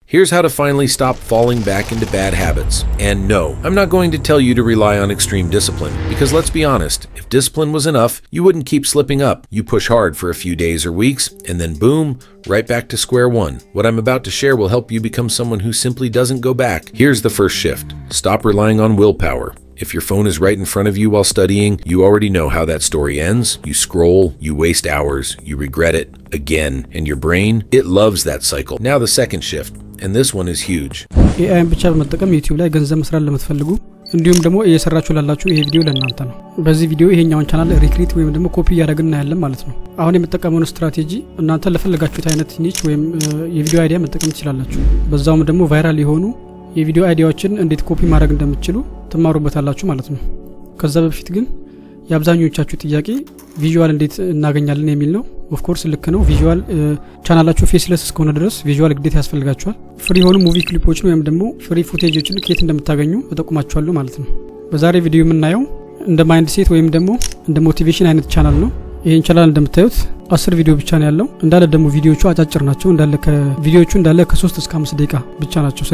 Here's how to finally stop falling back into bad habits. And no, I'm not going to tell you to rely on extreme discipline, because let's be honest, if discipline was enough, you wouldn't keep slipping up. You push hard for a few days or weeks, and then boom, right back to square one. What I'm about to share will help you become someone who simply doesn't go back. Here's the first shift. Stop relying on willpower. If your phone is right in front of you while studying, you already know how that story ends. You scroll, you waste hours, you regret it again, and your brain, it loves that cycle. Now the second shift, and this one is huge. AI ብቻ በመጠቀም YouTube ላይ ገንዘብ መስራት ለምትፈልጉ እንዲሁም ደግሞ እየሰራችሁ ላላችሁ ይሄ ቪዲዮ ለእናንተ ነው። በዚህ ቪዲዮ ይሄኛውን ቻናል ሪክሪት ወይም ደግሞ ኮፒ ያደረግና ያለን ማለት ነው። አሁን የምትጠቀመውን ስትራቴጂ እናንተ ለፈለጋችሁት አይነት ኒች ወይም የቪዲዮ አይዲያ መጠቀም ትችላላችሁ። በዛውም ደግሞ ቫይራል የሆኑ የቪዲዮ አይዲያዎችን እንዴት ኮፒ ማድረግ እንደምትችሉ ተማሩበታላችሁ ማለት ነው። ከዛ በፊት ግን የአብዛኞቻችሁ ጥያቄ ቪዥዋል እንዴት እናገኛለን የሚል ነው። ኦፍ ኮርስ ልክ ነው። ቪዥዋል ቻናላችሁ ፌስለስ እስከሆነ ድረስ ቪዥዋል ግዴታ ያስፈልጋችኋል። ፍሪ የሆኑ ሙቪ ክሊፖችን ወይም ደግሞ ፍሪ ፉቴጆችን ከየት እንደምታገኙ እጠቁማችኋለሁ ማለት ነው። በዛሬ ቪዲዮ የምናየው እንደ ማይንድ ሴት ወይም ደግሞ እንደ ሞቲቬሽን አይነት ቻናል ነው። ይሄን ቻናል እንደምታዩት 10 ቪዲዮ ብቻ ነው ያለው። እንዳለ ደግሞ ቪዲዮቹ አጫጭር ናቸው። ቪዲዮቹ እንዳለ ከ3 እስከ 5 ደቂቃ ብቻ ናቸው።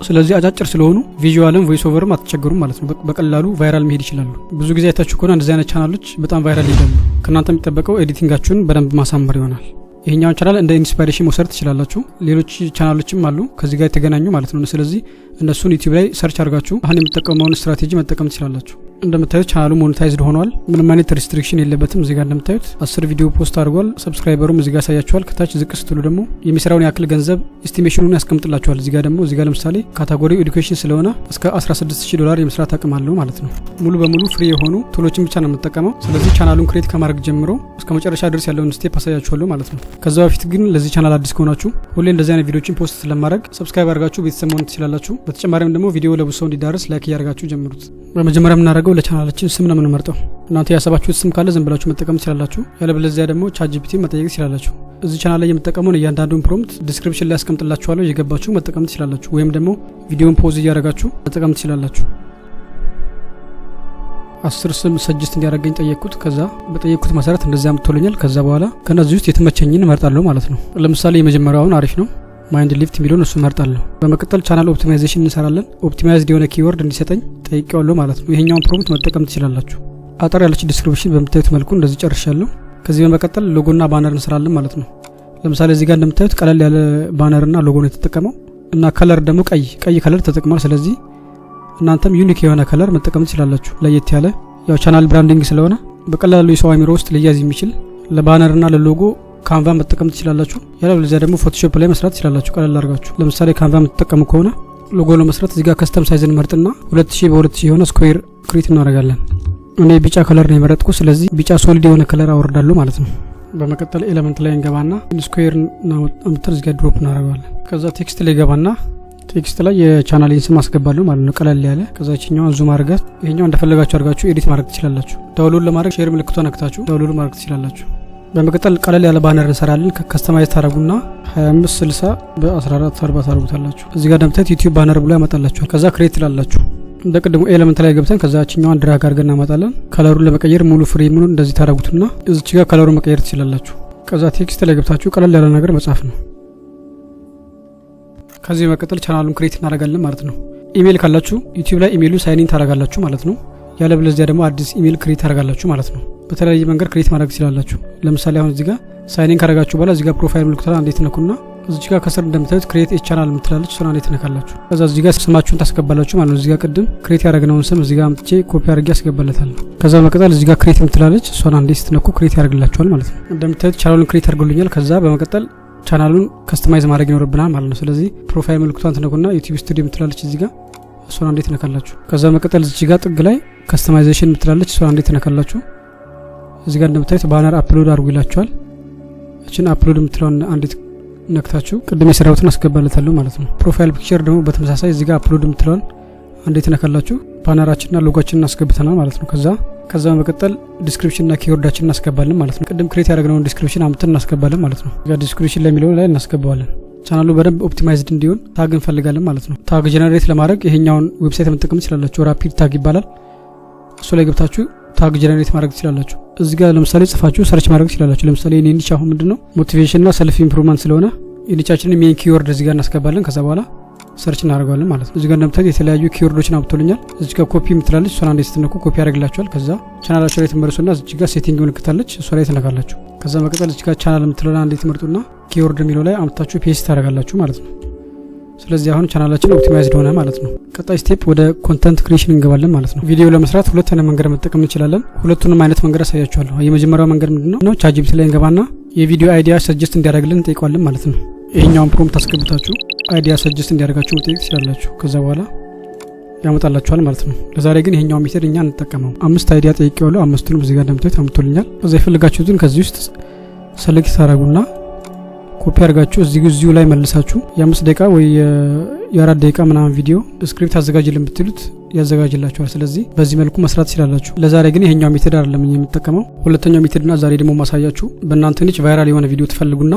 ስለዚህ አጫጭር ስለሆኑ ቪዥዋልም ቮይስ ኦቨርም አትቸገሩም ማለት ነው። በቀላሉ ቫይራል መሄድ ይችላሉ። ብዙ ጊዜ አይታችሁ ከሆነ እንደዚህ አይነት ቻናሎች በጣም ቫይራል ይሄዳሉ። ከናንተ የሚጠበቀው ኤዲቲንጋችሁን በደንብ ማሳመር ይሆናል። ይሄኛውን ቻናል እንደ ኢንስፓይሬሽን መውሰድ ትችላላችሁ። ሌሎች ቻናሎችም አሉ ከዚህ ጋር የተገናኙ ማለት ነው። ስለዚህ እነሱን ዩቲዩብ ላይ ሰርች አድርጋችሁ አሁን የምትጠቀመውን ስትራቴጂ መጠቀም ትችላላችሁ። እንደምታዩት ቻናሉ ሞኔታይዝድ ሆኗል። ምንም አይነት ሪስትሪክሽን የለበትም። እዚህ ጋር እንደምታዩት 10 ቪዲዮ ፖስት አድርጓል። ሰብስክራይበሩም እዚህ ጋር ያሳያችኋል። ከታች ዝቅ ስትሉ ደግሞ የሚሰራውን ያክል ገንዘብ ኤስቲሜሽኑን ያስቀምጥላችኋል። እዚህ ጋር ለምሳሌ ካታጎሪው ኤዱኬሽን ስለሆነ እስከ $16,000 የመስራት አቅም አለው ማለት ነው። ሙሉ በሙሉ ፍሪ የሆኑ ቱሎችን ብቻ ነው የምጠቀመው። ስለዚህ ቻናሉን ክሬት ከማድረግ ጀምሮ እስከ መጨረሻ ድረስ ያለውን ስቴፕ አሳያችኋለሁ ማለት ነው። ከዛ በፊት ግን ለዚህ ቻናል አዲስ ከሆናችሁ ሁሌ እንደዚህ አይነት ቪዲዮችን ፖስት ስለማድረግ ሰብስክራይብ አድርጋችሁ ቤተሰብ መሆን ትችላላችሁ። በተጨማሪም ደግሞ ቪዲዮ ለብዙ ሰው እንዲዳረስ ላይክ እያደረጋችሁ ጀምሩት። በመጀመሪያ የምናደርገው ለቻናላችን ስም ነው የምንመርጠው። እናንተ ያሰባችሁት ስም ካለ ዝም ብላችሁ መጠቀም ትችላላችሁ። ያለበለዚያ ደግሞ ChatGPT መጠየቅ ትችላላችሁ። እዚህ ቻናል ላይ የምትጠቀሙን እያንዳንዱን ፕሮምፕት ዲስክሪፕሽን ላይ አስቀምጥላችኋለሁ። እየገባችሁ መጠቀም ትችላላችሁ። ወይም ደግሞ ቪዲዮን ፖዝ እያደረጋችሁ መጠቀም ትችላላችሁ። 10 ስም ሰጀስት እንዲያደርገኝ ጠየቅኩት። ከዛ በጠየቅኩት መሰረት እንደዚህ አምጥቶልኛል። ከዛ በኋላ ከነዚህ ውስጥ የተመቸኝን እመርጣለሁ ማለት ነው። ለምሳሌ የመጀመሪያውን አሪፍ ነው ማይንድ ሊፍት ሚሊዮን እሱ መርጣለሁ። በመቀጠል ቻናል ኦፕቲማይዜሽን እንሰራለን። ኦፕቲማይዝድ የሆነ ኪወርድ እንዲሰጠኝ ጠይቄዋለሁ ማለት ነው። ይሄኛውን ፕሮምፕት መጠቀም ትችላላችሁ። አጠር ያለች ዲስክሪፕሽን በምታዩት መልኩ እንደዚህ ጨርሻለሁ። ከዚህ በመቀጠል ሎጎና ባነር እንሰራለን ማለት ነው። ለምሳሌ እዚህ ጋር እንደምታዩት ቀለል ያለ ባነርና ሎጎ ነው የተጠቀመው እና ከለር ደግሞ ቀይ ከለር ተጠቅሟል። ስለዚህ እናንተም ዩኒክ የሆነ ከለር መጠቀም ትችላላችሁ። ለየት ያለ ያው ቻናል ብራንዲንግ ስለሆነ በቀላሉ የሰው አእምሮ ውስጥ ሊያዝ የሚችል ለባነርና ለሎጎ ካንቫ መጠቀም ትችላላችሁ። ያለበለዚያ ደግሞ ፎቶሾፕ ላይ መስራት ትችላላችሁ ቀለል አድርጋችሁ። ለምሳሌ ካንቫ የምትጠቀሙ ከሆነ ሎጎ ለመስራት እዚህ ጋር ከስተም ሳይዝን መርጥና 2000 በ2000 የሆነ ስኩዌር ክሬት እናደርጋለን። እኔ ቢጫ ከለር ነው የመረጥኩ። ስለዚህ ቢጫ ሶሊድ የሆነ ከለር አወርዳለሁ ማለት ነው። በመቀጠል ኤሌመንት ላይ እንገባና ስኩዌር አምጥተን እዚህ ጋር ድሮፕ እናደርጋለን። ከዛ ቴክስት ላይ ገባና ቴክስት ላይ የቻናሌን ስም አስገባለሁ ማለት ነው ቀለል ያለ። ከዛ እቺኛውን ዙም አድርጋት ይሄኛው እንደፈለጋችሁ አድርጋችሁ ኤዲት ማድረግ ትችላላችሁ። ዳውንሎድ ለማድረግ ሼር ምልክቷን ነክታችሁ ዳውንሎድ ማድረግ ትችላላችሁ። በመቀጠል ቀለል ያለ ባነር እንሰራለን። ከስተማይዝ ታረጉና 2560 በ1440 ታረጉታላችሁ። እዚህ ጋር እንደምታዩት ዩቲዩብ ባነር ብሎ ያመጣላችኋል። ከዛ ክሬት ትላላችሁ። እንደ ቅድሙ ኤሌመንት ላይ ገብተን ከዛችኛዋን ድራግ አድርገን እናመጣለን። ከለሩን ለመቀየር ሙሉ ፍሬሙን እንደዚህ ታረጉትና እዚች ጋር ከለሩን መቀየር ትችላላችሁ። ከዛ ቴክስት ላይ ገብታችሁ ቀለል ያለ ነገር መጻፍ ነው። ከዚህ በመቀጠል ቻናሉን ክሬት እናደርጋለን ማለት ነው። ኢሜል ካላችሁ ዩቲዩብ ላይ ኢሜሉን ሳይን ኢን ታረጋላችሁ ማለት ነው። ያለበለዚያ ደግሞ አዲስ ኢሜል ክሬት ታረጋላችሁ ማለት ነው። በተለያየ መንገድ ክሬት ማድረግ ትችላላችሁ። ለምሳሌ አሁን እዚህ ጋር ሳይን ኢን ካረጋችሁ በኋላ እዚህ ጋር ፕሮፋይል ምልክቱን አንዴ ትነኩና እዚህ ጋር ከስር እንደምታዩት ክሬት ኤ ቻናል ምትላለች። እሱን አንዴ ትነካላችሁ። ከዛ እዚህ ጋር ስማችሁን ታስገባላችሁ ማለት ነው። እዚህ ጋር ቅድም ክሬት ያደረግነውን ስም እዚህ ጋር አምጥቼ ኮፒ አድርጌ አስገባለታለሁ። ከዛ በመቀጠል እዚህ ጋር ክሬት ምትላለች። እሷን አንዴ ስትነኩ ክሬት ያደርግላችኋል ማለት ነው። እንደምታዩት ቻናሉን ክሬት አድርጎልኛል። ከዛ በመቀጠል ቻናሉን ከስተማይዝ ማድረግ ይኖርብናል ማለት ነው። ስለዚህ ፕሮፋይል ምልክቷን ትነኩና ዩቲዩብ ስቱዲዮ ምትላለች እዚህ ጋር እሷን አንዴ ትነካላችሁ። ከዛ በመቀጠል እዚህ ጋር ጥግ ላይ ከስተማይዜሽን ምትላለች እሷን አንዴ ትነካላችሁ። እዚህ ጋር እንደምታዩት ባነር አፕሎድ አድርጉ ይላችኋል። እቺን አፕሎድ ምትለውን አንዴ ነክታችሁ ቅድም የሰራሁትን አስገባለታለሁ ማለት ነው። ፕሮፋይል ፒክቸር ደግሞ በተመሳሳይ እዚህ ጋር አፕሎድ ምትለውን አንዴ ትነካላችሁ። ባነራችንና ሎጎአችንን አስገብተናል ማለት ነው። ከዛ በመቀጠል ዲስክሪፕሽንና ኪወርዳችንን እናስገባለን ማለት ነው። ቅድም ክሬት ያደረግነውን ዲስክሪፕሽን አምጥተን እናስገባለን ማለት ነው። እዛ ዲስክሪፕሽን ላይ የሚለውን ላይ እናስገባዋለን። ቻናሉ በደንብ ኦፕቲማይዝድ እንዲሆን ታግ እንፈልጋለን ማለት ነው። ታግ ጀነሬት ለማድረግ ይሄኛውን ዌብሳይት መጠቀም ትችላላችሁ። ራፒድ ታግ ይባላል። እሱ ላይ ገብታችሁ ታግ ጀነሬት ማድረግ ትችላላችሁ። እዚህ ጋር ለምሳሌ ጽፋችሁ ሰርች ማድረግ ትችላላችሁ። ለምሳሌ እኔ ኒሽ አሁን ምንድነው ሞቲቬሽንና ሰልፍ ኢምፕሩቭመንት ስለሆነ ኢኒቻችንን ሜን ኪወርድ እዚህ ጋር እናስገባለን ከዛ በኋላ ሰርች እናደርጋለን ማለት ነው። እዚህ ጋር እንደምታዩት የተለያዩ ኪወርዶችን አብቶልኛል። እዚህ ጋር ኮፒ ምትላለች እሷን አንዴ ስትነኩ ኮፒ ያደርግላችኋል። ከዛ ቻናላችሁ ላይ ትመርሱና እዚህ ጋር ሴቲንግ ምልክታለች እሷ ላይ ትነካላችሁ። ከዛ መቀጠል እዚህ ጋር ቻናል ምትለና አንዴ ትመርጡና ኪወርድ የሚለው ላይ አምጥታችሁ ፔስት ታደርጋላችሁ ማለት ነው። ስለዚህ አሁን ቻናላችን ኦፕቲማይዝድ ሆነ ማለት ነው። ቀጣይ ስቴፕ ወደ ኮንተንት ክሪኤሽን እንገባለን ማለት ነው። ቪዲዮ ለመስራት ሁለት አይነት መንገድ መጠቀም እንችላለን። ሁለቱንም አይነት መንገድ አሳያችኋለሁ። የመጀመሪያው መንገድ ምንድነው? ቻትጂፒቲ ላይ እንገባና የቪዲዮ አይዲያ ሰጀስት እንዲያደርግልን እንጠይቀዋለን ማለት ነው። ይሄኛውን ፕሮምፕት አስገብታችሁ አይዲያ ሰጀስት እንዲያደርጋችሁ መጠየቅ ትችላላችሁ። ከዛ በኋላ ያመጣላችኋል ማለት ነው። ለዛሬ ግን ይሄኛው ሜተድ እኛ እንጠቀመው። 5 አይዲያ ጠይቄዋለሁ። 5ቱንም እዚህ ጋር እንደምታዩት አምጥቶልኛል። ከዛ ይፈልጋችሁትን ከዚህ ውስጥ ሰሌክት ታደርጉና ኮፒ አድርጋችሁ እዚሁ ላይ መልሳችሁ የ5 ደቂቃ ወይ የ4 ደቂቃ ምናምን ቪዲዮ ስክሪፕት አዘጋጅልን ብትሉት ያዘጋጅላችኋል። ስለዚህ በዚህ መልኩ መስራት ትችላላችሁ። ለዛሬ ግን ይሄኛው ሜተድ አይደለም የምንጠቀመው። ሁለተኛው ሜተድና ዛሬ ደግሞ ማሳያችሁ በእናንተ ኒች ቫይራል የሆነ ቪዲዮ ትፈልጉና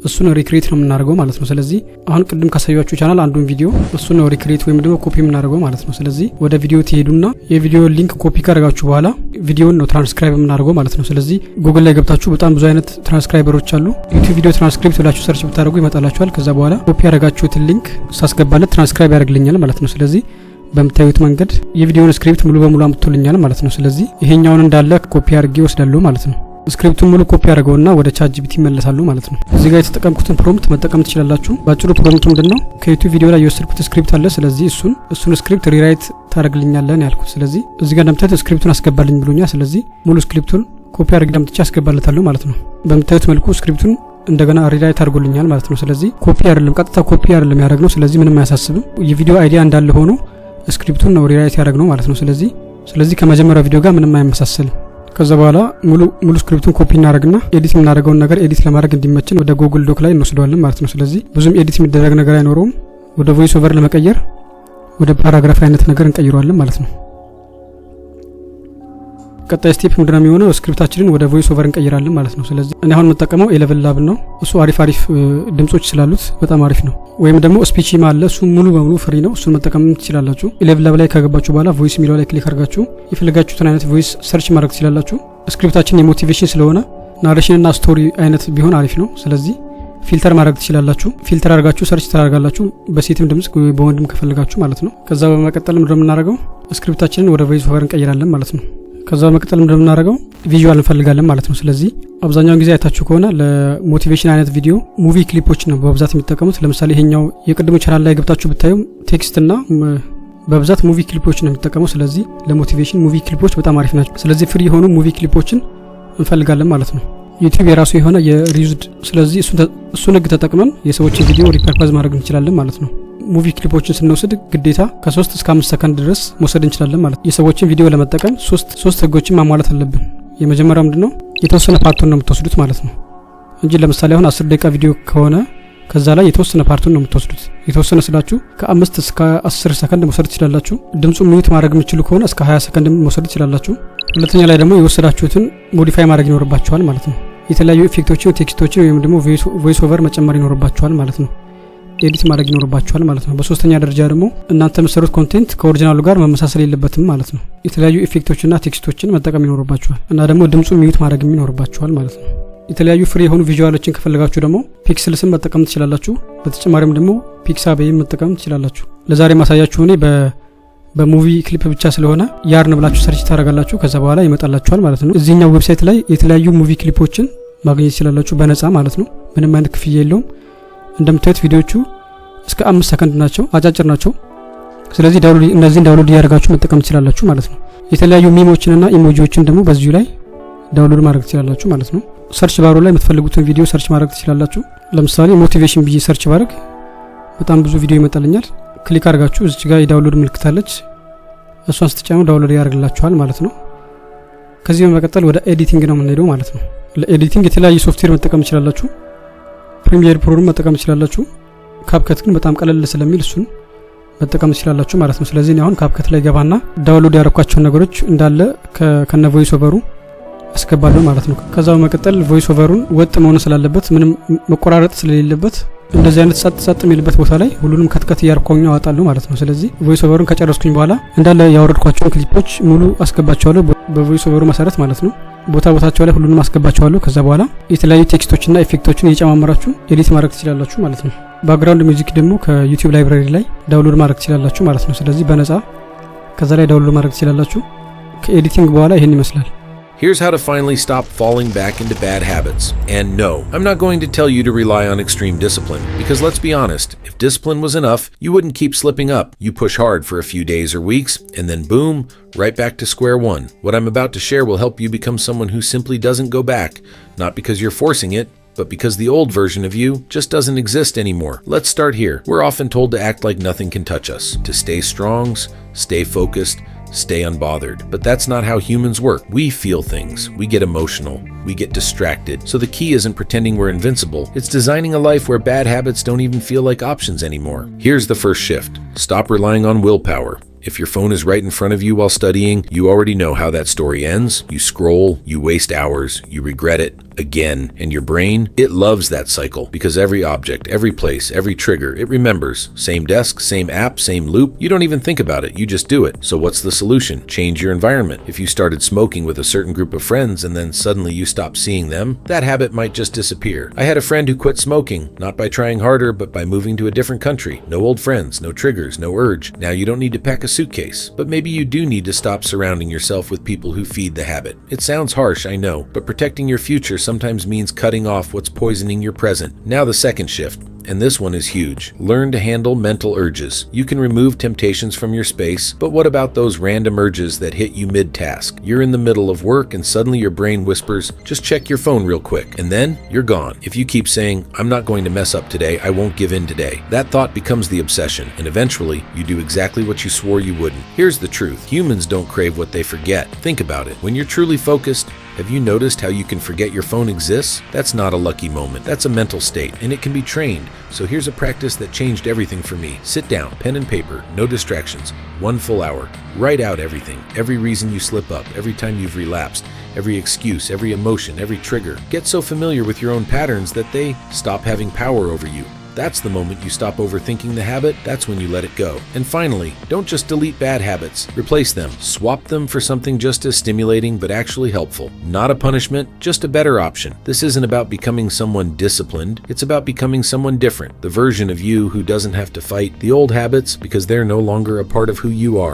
እሱን ሪክሬት ነው የምናደርገው ማለት ነው። ስለዚህ አሁን ቅድም ካሳያችሁ ቻናል አንዱን ቪዲዮ እሱን ነው ሪክሬት ወይም ደግሞ ኮፒ የምናደርገው ማለት ነው። ስለዚህ ወደ ቪዲዮ ትሄዱና የቪዲዮ ሊንክ ኮፒ ካደረጋችሁ በኋላ ቪዲዮውን ነው ትራንስክራይብ የምናደርገው ማለት ነው። ስለዚህ ጉግል ላይ ገብታችሁ በጣም ብዙ አይነት ትራንስክራይበሮች አሉ። ዩቲዩብ ቪዲዮ ትራንስክሪፕት ብላችሁ ሰርች ብታደርጉ ይመጣላችኋል። ከዛ በኋላ ኮፒ ያደረጋችሁትን ሊንክ ሳስገባለት ትራንስክራይብ ያደርግልኛል ማለት ነው። ስለዚህ በምታዩት መንገድ የቪዲዮውን ስክሪፕት ሙሉ በሙሉ አምጥቶልኛል ማለት ነው። ስለዚህ ይሄኛውን እንዳለ ኮፒ አድርጌ ወስዳለሁ ማለት ነው። ስክሪፕቱን ሙሉ ኮፒ አድርገውና ወደ ቻትጂፒቲ ይመለሳሉ ማለት ነው። እዚህ ጋር የተጠቀምኩትን ፕሮምፕት መጠቀም ትችላላችሁ። ባጭሩ ፕሮምፕቱ ምንድነው? ከዩቲዩብ ቪዲዮ ላይ የወሰድኩት ስክሪፕት አለ። ስለዚህ እሱን ስክሪፕት ሪራይት ታደርግልኛለህ ያልኩት። ስለዚህ እዚህ ጋር እንደምታዩት ስክሪፕቱን አስገባልኝ ብሎኛል። ስለዚህ ሙሉ ስክሪፕቱን ኮፒ አድርጌ አምጥቼ አስገባለታለሁ ማለት ነው። በምታዩት መልኩ ስክሪፕቱን እንደገና ሪራይት አድርጎልኛል ማለት ነው። ስለዚህ ኮፒ አይደለም፣ ቀጥታ ኮፒ አይደለም ያደረግነው። ስለዚህ ምንም አያሳስብም። የቪዲዮ አይዲያ እንዳለ ሆኖ ስክሪፕቱን ነው ሪራይት ያደረግነው ማለት ነው። ስለዚህ ከመጀመሪያው ቪዲዮ ጋር ምንም አይመሳሰልም። ከዛ በኋላ ሙሉ ስክሪፕቱን ኮፒ እናደርግና ኤዲት የምናደርገውን ነገር ኤዲት ለማድረግ እንዲመችን ወደ ጉግል ዶክ ላይ እንወስደዋለን ማለት ነው። ስለዚህ ብዙም ኤዲት የሚደረግ ነገር አይኖረውም። ወደ ቮይስ ኦቨር ለመቀየር ወደ ፓራግራፍ አይነት ነገር እንቀይረዋለን ማለት ነው። ቀጣይ ስቴፕ ምንድነው የሚሆነው? ስክሪፕታችንን ወደ ቮይስ ኦቨር እንቀይራለን ማለት ነው። ስለዚህ እኔ አሁን የምጠቀመው ኤሌቨል ላብ ነው። እሱ አሪፍ ድምጾች ስላሉት በጣም አሪፍ ነው። ወይም ደግሞ ስፒችም አለ፣ እሱ ሙሉ በሙሉ ፍሪ ነው። እሱን መጠቀም ትችላላችሁ። ኤሌቨል ላብ ላይ ከገባችሁ በኋላ ቮይስ ሚለው ላይ ክሊክ አድርጋችሁ የፈለጋችሁትን አይነት ቮይስ ሰርች ማድረግ ትችላላችሁ። ስክሪፕታችን የሞቲቬሽን ስለሆነ ናሬሽን እና ስቶሪ አይነት ቢሆን አሪፍ ነው። ስለዚህ ፊልተር ማድረግ ትችላላችሁ። ፊልተር አድርጋችሁ ሰርች ታደርጋላችሁ፣ በሴትም ድምጽ በወንድም ከፈለጋችሁ ማለት ነው። ከዛ በመቀጠል ምንድነው የምናደርገው? ስክሪፕታችንን ወደ ቮይስ ኦቨር እንቀይራለን ማለት ነው። ከዛ በመቀጠል ምንድነው የምናደርገው? ቪዥዋል እንፈልጋለን ማለት ነው። ስለዚህ አብዛኛውን ጊዜ አይታችሁ ከሆነ ለሞቲቬሽን አይነት ቪዲዮ ሙቪ ክሊፖች ነው በብዛት የሚጠቀሙት። ለምሳሌ ይሄኛው የቅድሙ ቻናል ላይ ገብታችሁ ብታዩ ቴክስት እና በብዛት ሙቪ ክሊፖች ነው የሚጠቀመው። ስለዚህ ለሞቲቬሽን ሙቪ ክሊፖች በጣም አሪፍ ናቸው። ስለዚህ ፍሪ የሆኑ ሙቪ ክሊፖችን እንፈልጋለን ማለት ነው። ዩቲዩብ የራሱ የሆነ የሪዩዝድ፣ ስለዚህ እሱን ህግ ተጠቅመን የሰዎችን ቪዲዮ ሪፐርፐዝ ማድረግ እንችላለን ማለት ነው። ሙቪ ክሊፖችን ስንወስድ ግዴታ ከ3 እስከ 5 ሰከንድ ድረስ መውሰድ እንችላለን ማለት ነው። የሰዎችን ቪዲዮ ለመጠቀም ሶስት ህጎችን ማሟላት አለብን። የመጀመሪያው ምንድነው? የተወሰነ ፓርቱን ነው የምትወስዱት ማለት ነው እንጂ ለምሳሌ አሁን 10 ደቂቃ ቪዲዮ ከሆነ ከዛ ላይ የተወሰነ ፓርቱን ነው የምትወስዱት። የተወሰነ ስላችሁ ከ5 እስከ 10 ሰከንድ መውሰድ ትችላላችሁ። ድምጹን ሚዩት ማድረግ የምትችሉ ከሆነ እስከ 20 ሰከንድ መውሰድ ትችላላችሁ። ሁለተኛ ላይ ደግሞ የወሰዳችሁትን ሞዲፋይ ማድረግ ይኖርባችኋል ማለት ነው። የተለያዩ ኢፌክቶችን፣ ቴክስቶችን ወይም ደግሞ ቮይስ ኦቨር መጨመር ይኖርባችኋል ማለት ነው። ኤዲት ማድረግ ይኖርባችኋል ማለት ነው። በሶስተኛ ደረጃ ደግሞ እናንተ የምትሰሩት ኮንቴንት ከኦሪጂናሉ ጋር መመሳሰል የለበትም ማለት ነው። የተለያዩ ኢፌክቶችና ቴክስቶችን መጠቀም ይኖርባችኋል እና ደግሞ ድምጹን ሚዩት ማድረግ ይኖርባችኋል ማለት ነው። የተለያዩ ፍሪ የሆኑ ቪዥዋሎችን ከፈለጋችሁ ደግሞ ፒክስልስን መጠቀም ትችላላችሁ። በተጨማሪም ደግሞ ፒክሳቤን መጠቀም ትችላላችሁ። ለዛሬ ማሳያችሁ እኔ በሙቪ ክሊፕ ብቻ ስለሆነ ያርን ብላችሁ ሰርች ታደርጋላችሁ። ከዛ በኋላ ይመጣላችኋል ማለት ነው። እዚህኛው ዌብሳይት ላይ የተለያዩ ሙቪ ክሊፖችን ማግኘት ትችላላችሁ በነፃ ማለት ነው። ምንም አይነት ክፍያ የለውም። እንደምታዩት ቪዲዮቹ እስከ 5 ሰከንድ ናቸው፣ አጫጭር ናቸው። ስለዚህ እነዚህን ዳውንሎድ እያደረጋችሁ መጠቀም ትችላላችሁ ማለት ነው። የተለያዩ ሚሞችንና ኢሞጂዎችን ደግሞ በዚሁ ላይ ዳውንሎድ ማድረግ ትችላላችሁ ማለት ነው። ሰርች ባሩ ላይ የምትፈልጉትን ቪዲዮ ሰርች ማድረግ ትችላላችሁ። ለምሳሌ ሞቲቬሽን ብዬ ሰርች ባደርግ በጣም ብዙ ቪዲዮ ይመጣልኛል። ክሊክ አድርጋችሁ እዚህ ጋር የዳውንሎድ ምልክት አለች፣ እሷን ስትጫኑ ዳውንሎድ ያደርግላችኋል ማለት ነው። ከዚህ በመቀጠል ወደ ኤዲቲንግ ነው የምንሄደው ማለት ነው። ለኤዲቲንግ የተለያዩ ሶፍትዌር መጠቀም ትችላላችሁ። ፕሪሚየር ፕሮን መጠቀም ትችላላችሁ። ካፕከት ግን በጣም ቀለል ስለሚል እሱን መጠቀም ትችላላችሁ ማለት ነው። ስለዚህ አሁን ካፕከት ላይ ገባና ዳውንሎድ ያደረኳቸውን ነገሮች እንዳለ ከነ ቮይስ ኦቨሩ አስገባለሁ ማለት ነው። ከዛ በመቀጠል ቮይስ ኦቨሩን ወጥ መሆን ስላለበት ምንም መቆራረጥ ስለሌለበት እንደዚህ አይነት ጸጥ የሚልበት ቦታ ላይ ሁሉንም ከትከት እያርኳኝ አወጣለሁ ማለት ነው። ስለዚህ ቮይስ ኦቨሩን ከጨረስኩኝ በኋላ እንዳለ ያወረድኳቸውን ክሊፖች ሙሉ አስገባቸዋለሁ በቮይስ ኦቨሩ መሰረት ማለት ነው። ቦታቸው ላይ ሁሉንም አስገባቸዋለሁ። ከዛ በኋላ የተለያዩ ቴክስቶችና ኢፌክቶችን እየጨማመራችሁ ኤዲት ማድረግ ትችላላችሁ ማለት ነው። ባክግራውንድ ሚውዚክ ደግሞ ከዩቲዩብ ላይብራሪ ላይ ዳውንሎድ ማድረግ ትችላላችሁ ማለት ነው። ስለዚህ በነፃ ከዛ ላይ ዳውንሎድ ማድረግ ትችላላችሁ። ከኤዲቲንግ በኋላ ይሄን ይመስላል። Here's how to finally stop falling back into bad habits. And no, I'm not going to tell you to rely on extreme discipline, because let's be honest, if discipline was enough, you wouldn't keep slipping up. You push hard for a few days or weeks, and then boom, right back to square one. What I'm about to share will help you become someone who simply doesn't go back, not because you're forcing it, but because the old version of you just doesn't exist anymore. Let's start here. We're often told to act like nothing can touch us, to stay strong, stay focused, stay unbothered. But that's not how humans work. We feel things. We get emotional. We get distracted. So the key isn't pretending we're invincible. It's designing a life where bad habits don't even feel like options anymore. Here's the first shift. Stop relying on willpower. If your phone is right in front of you while studying, you already know how that story ends. You scroll, you waste hours, you regret it again, and your brain, it loves that cycle because every object, every place, every trigger, it remembers. Same desk, same app, same loop. You don't even think about it, you just do it. So what's the solution? Change your environment. If you started smoking with a certain group of friends and then suddenly you stop seeing them, that habit might just disappear. I had a friend who quit smoking, not by trying harder, but by moving to a different country. No old friends, no triggers, no urge. Now you don't need to pack a suitcase, but maybe you do need to stop surrounding yourself with people who feed the habit. It sounds harsh, I know, but protecting your future sometimes means cutting off what's poisoning your present. Now the second shift. And this one is huge. Learn to handle mental urges. You can remove temptations from your space, but what about those random urges that hit you mid-task? You're in the middle of work and suddenly your brain whispers, just check your phone real quick, and then you're gone. If you keep saying, I'm not going to mess up today, I won't give in today, that thought becomes the obsession, and eventually you do exactly what you swore you wouldn't. Here's the truth. Humans don't crave what they forget. Think about it. When you're truly focused, have you noticed how you can forget your phone exists? That's not a lucky moment. That's a mental state, and it can be trained. So here's a practice that changed everything for me. Sit down, pen and paper, no distractions, 1 full hour. Write out everything, every reason you slip up, every time you've relapsed, every excuse, every emotion, every trigger. Get so familiar with your own patterns that they stop having power over you. That's the moment you stop overthinking the habit. That's when you let it go. And finally, don't just delete bad habits. Replace them. Swap them for something just as stimulating but actually helpful. Not a punishment, just a better option. This isn't about becoming someone disciplined. It's about becoming someone different. The version of you who doesn't have to fight the old habits because they're no longer a part of who you are.